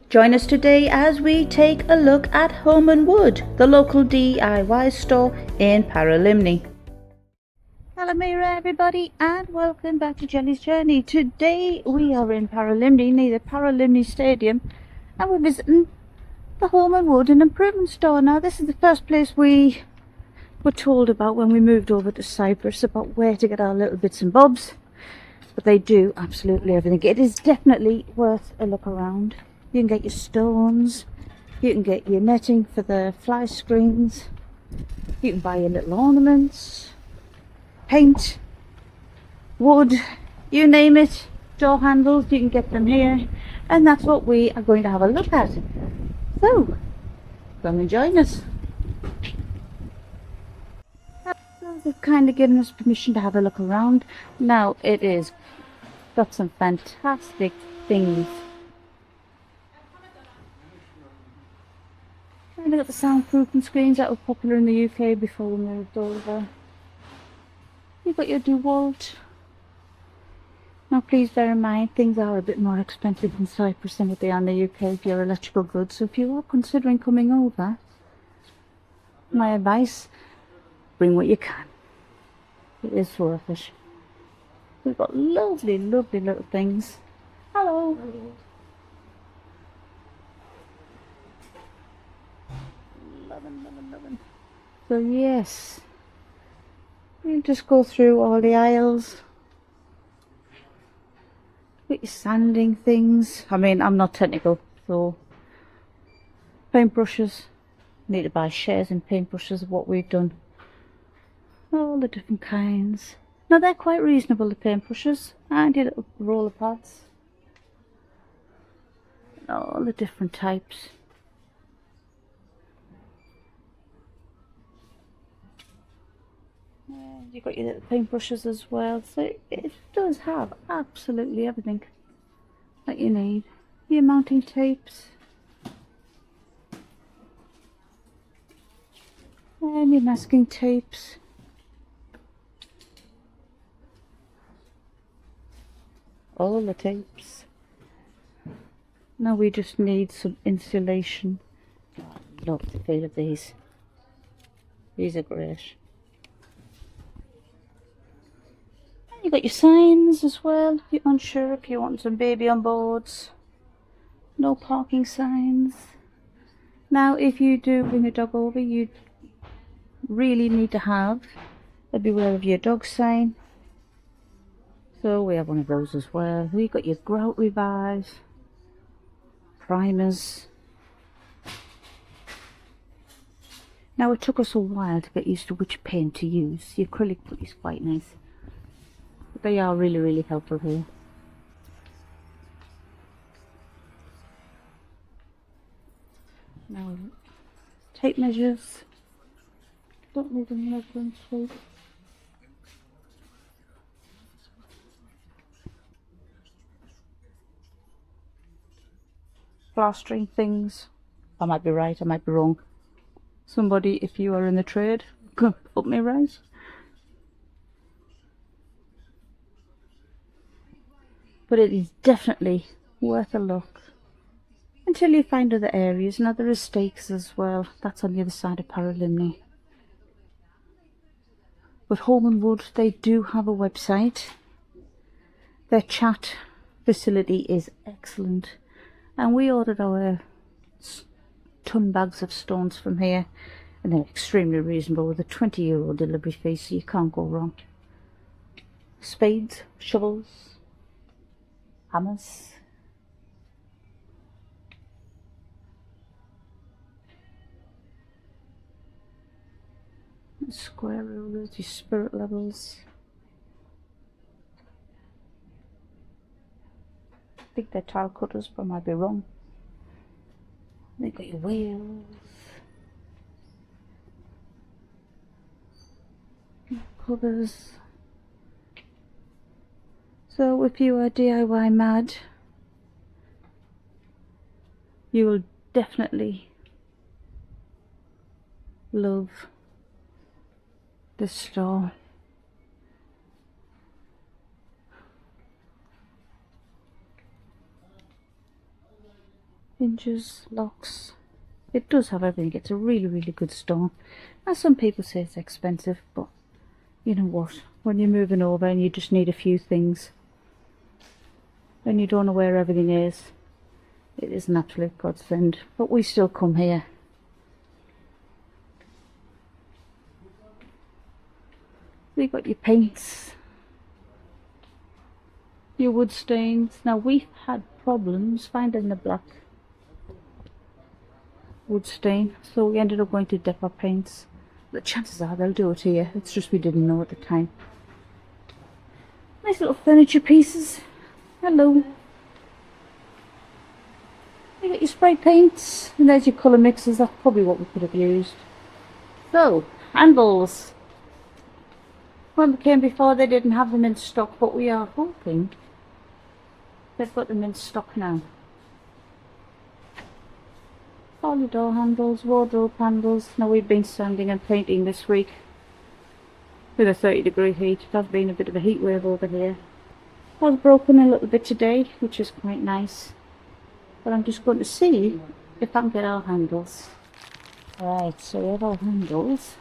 Join us today as we take a look at Home and Wood, the local DIY store in Paralimni. Hello everybody, and welcome back to Jeli's Journey. Today we are in Paralimni, near the Paralimni Stadium, and we're visiting the Home and Wood and Improvement Store. Now this is the first place we were told about when we moved over to Cyprus, about where to get our little bits and bobs, but they do absolutely everything. It is definitely worth a look around. You can get your stones, you can get your netting for the fly screens, you can buy your little ornaments, paint, wood, you name it, door handles, you can get them here, and that's what we are going to have a look at. So, come and join us. So they've kind of given us permission to have a look around. Now it is got some fantastic things. And look at the soundproofing screens that were popular in the UK before we moved over. You've got your DeWalt. Now please bear in mind, things are a bit more expensive in Cyprus than what they are in the UK for your electrical goods. So if you are considering coming over, my advice, bring what you can. It is worth it. We've got lovely, lovely little things. Hello. Loving. So yes, we'll just go through all the aisles. With your sanding things. I mean, I'm not technical, so paintbrushes. Need to buy shares in paintbrushes of what we've done. All the different kinds. Now they're quite reasonable, the paintbrushes, and your little roller pads. All the different types. And you've got your little paintbrushes as well, so it does have absolutely everything that you need. Your mounting tapes, and your masking tapes. All the tapes. Now we just need some insulation. Oh, I love the feel of these. These are great. You got your signs as well, if you're unsure if you want some baby on boards. No parking signs. Now if you do bring a dog over, you really need to have a beware of your dog sign. So we have one of those as well. We've got your grout revives, primers. Now it took us a while to get used to which paint to use. The acrylic putty is quite nice. They are really, really helpful here. Now, tape measures. Don't need any measurements, please. Plastering things. I might be right, I might be wrong. Somebody, if you are in the trade, put me right. But it is definitely worth a look until you find other areas. Now there are stakes as well, that's on the other side of Paralimni. But Home and Wood, they do have a website. Their chat facility is excellent, and we ordered our ton bags of stones from here, and they're extremely reasonable with a €20 delivery fee, so you can't go wrong. Spades, shovels, hammers. Square rulers, your spirit levels. I think they're tile cutters, but I might be wrong. They've got your wheels. Covers. So if you are DIY mad, you will definitely love this store. hinges, locks. It does have everything. It's a really, really good store. As some people say it's expensive, but you know what? When you're moving over and you just need a few things, and you don't know where everything is, it is an absolute godsend. But we still come here. You've got your paints, your wood stains. Now we've had problems finding the black wood stain, so we ended up going to Depot Paints. The chances are they'll do it here. It's just we didn't know at the time. Nice little furniture pieces. Hello. You got your spray paints, and there's your colour mixers. That's probably what we could have used. So, handles. When we came before, they didn't have them in stock, but we are hoping they've got them in stock now. All your door handles, wardrobe handles. Now we've been sanding and painting this week with a 30-degree heat. It has been a bit of a heat wave over here. I was broken a little bit today, which is quite nice. But I'm just going to see if I can get our handles. Right, so we have our handles.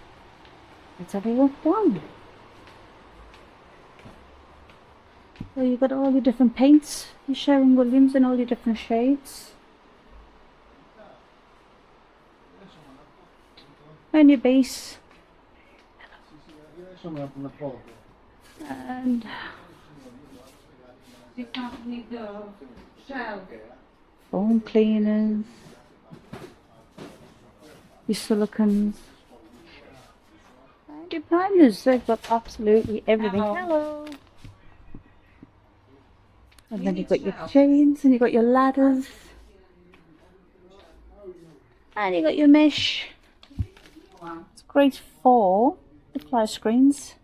Let's have a look down. So you've got all your different paints, your Sherwin-Williams in all your different shades. And your base. And foam cleaners, your silicons, and your primers. They've got absolutely everything. Hello. And then you've got your chains, and you've got your ladders, and you've got your mesh. It's great for the fly screens.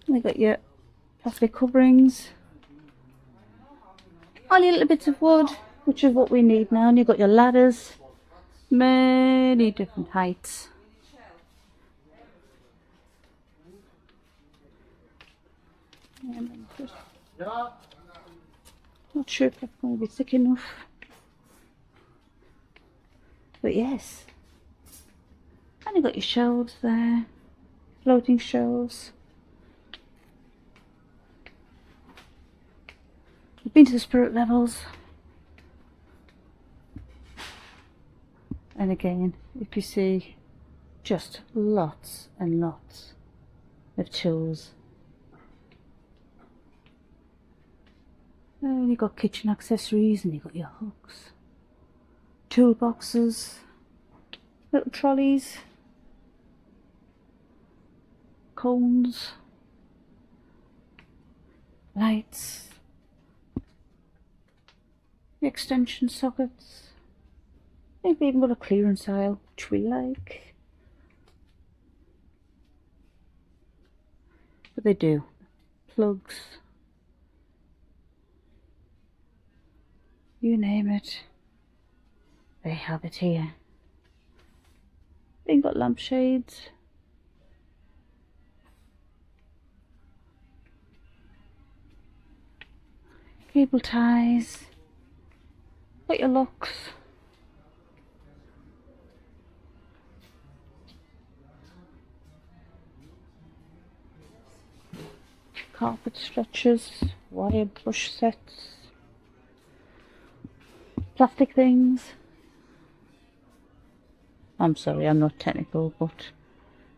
And you've got your plastic coverings, all your little bits of wood, which is what we need now. And you've got your ladders, many different heights. Not sure if that's going to be thick enough, but yes. And you've got your shelves there, floating shelves. You've been to the spirit levels. And again, if you see, just lots and lots of tools. And you've got kitchen accessories, and you've got your hooks, toolboxes, little trolleys, cones, lights, extension sockets. They've even got a clearance aisle, which we like. But they do. Plugs. You name it, they have it here. They've got lampshades. Cable ties. Got your locks. Carpet stretchers, wire brush sets. Plastic things. I'm sorry, I'm not technical, but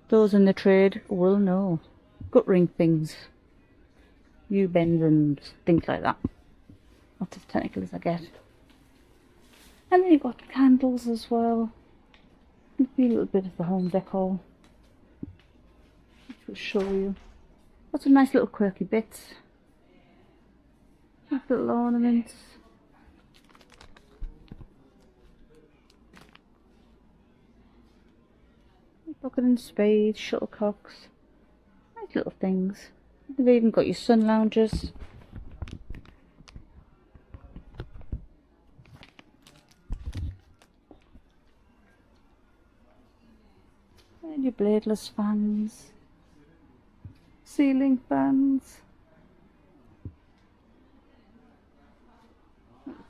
those in the trade will know. Gut ring things, U-bends and things like that. Not as technical as I get. And then you've got candles as well. Maybe a little bit of the home decor, which will show you. Got some nice little quirky bits. Nice little ornaments. Bucket and spade, shuttlecocks, nice little things. They've even got your sun loungers. And your bladeless fans, ceiling fans,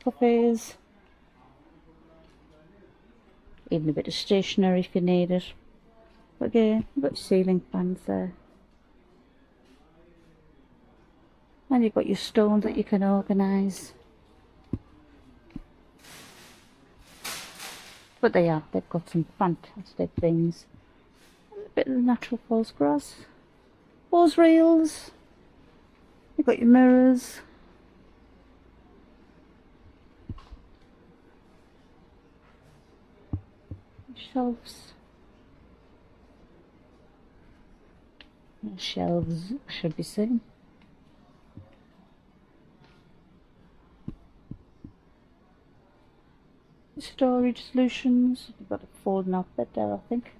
puppies. Even a bit of stationery if you need it. But again, you've got your ceiling fans there. And you've got your stones that you can organise. But they've got some fantastic things. A bit of the natural false grass. Hose rails. You've got your mirrors. Shelves. Shelves, I should be saying. Storage solutions. You've got a folding out bed there, I think.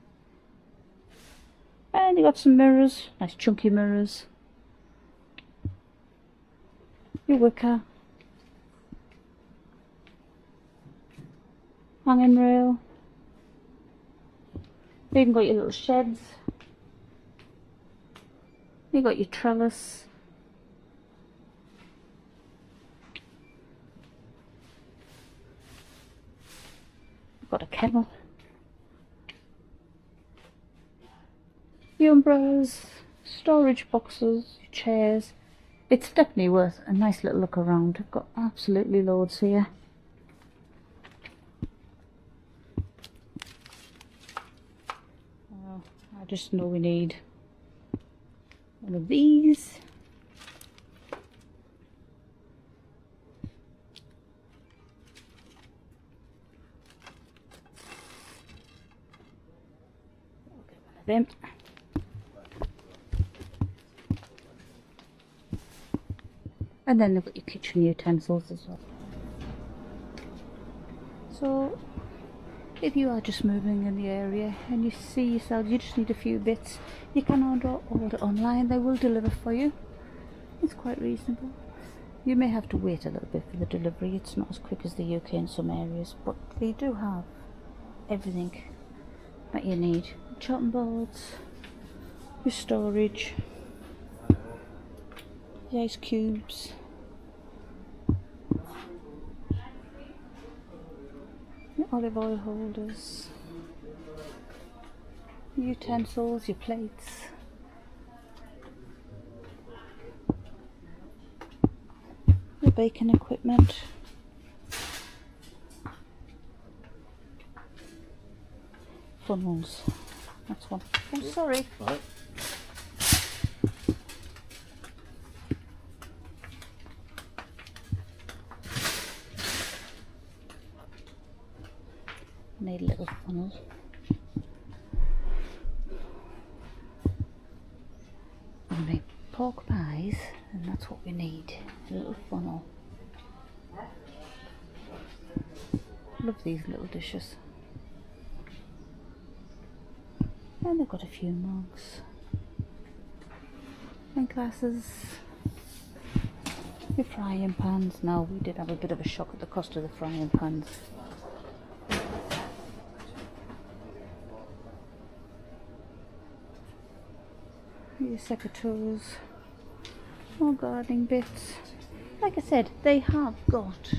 And you got some mirrors, nice chunky mirrors. Your wicker. Hanging rail. You even got your little sheds. You got your trellis. You've got a kennel. Your umbrellas, storage boxes, chairs. It's definitely worth a nice little look around. I've got absolutely loads here. Oh, I just know we need one of these. Okay, one of them. And then they've got your kitchen utensils as well. So if you are just moving in the area and you see yourself, you just need a few bits, you can order online. They will deliver for you. It's quite reasonable. You may have to wait a little bit for the delivery. It's not as quick as the UK in some areas, but they do have everything that you need. Chopping boards, your storage, the ice cubes, your olive oil holders, your utensils, your plates, your baking equipment, funnels. That's one. Oh, sorry. Right. Need a little funnel. We make pork pies, and that's what we need. A little funnel. Love these little dishes. And they've got a few mugs and glasses. Your frying pans. Now we did have a bit of a shock at the cost of the frying pans. Your secateurs, more gardening bits. Like I said, they have got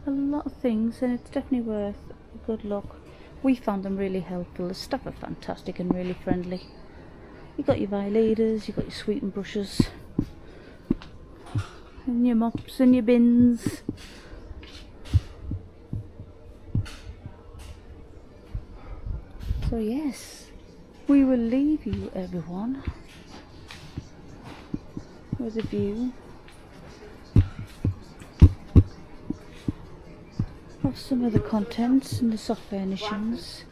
a lot of things, and it's definitely worth a good look. We found them really helpful. The staff are fantastic and really friendly. You've got your violators, you've got your sweeping brushes, and your mops and your bins. So yes, we will leave you, everyone, with a view of some of the contents and the soft furnishings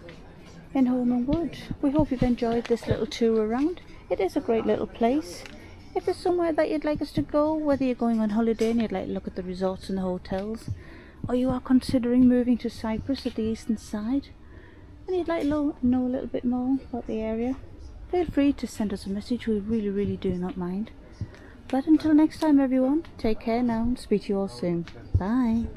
in Home and Wood. We hope you've enjoyed this little tour around. It is a great little place. If there's somewhere that you'd like us to go, whether you're going on holiday and you'd like to look at the resorts and the hotels, or you are considering moving to Cyprus at the eastern side, and you'd like to know a little bit more about the area, feel free to send us a message. We really do not mind. But until next time, everyone, take care now and speak to you all soon. Bye.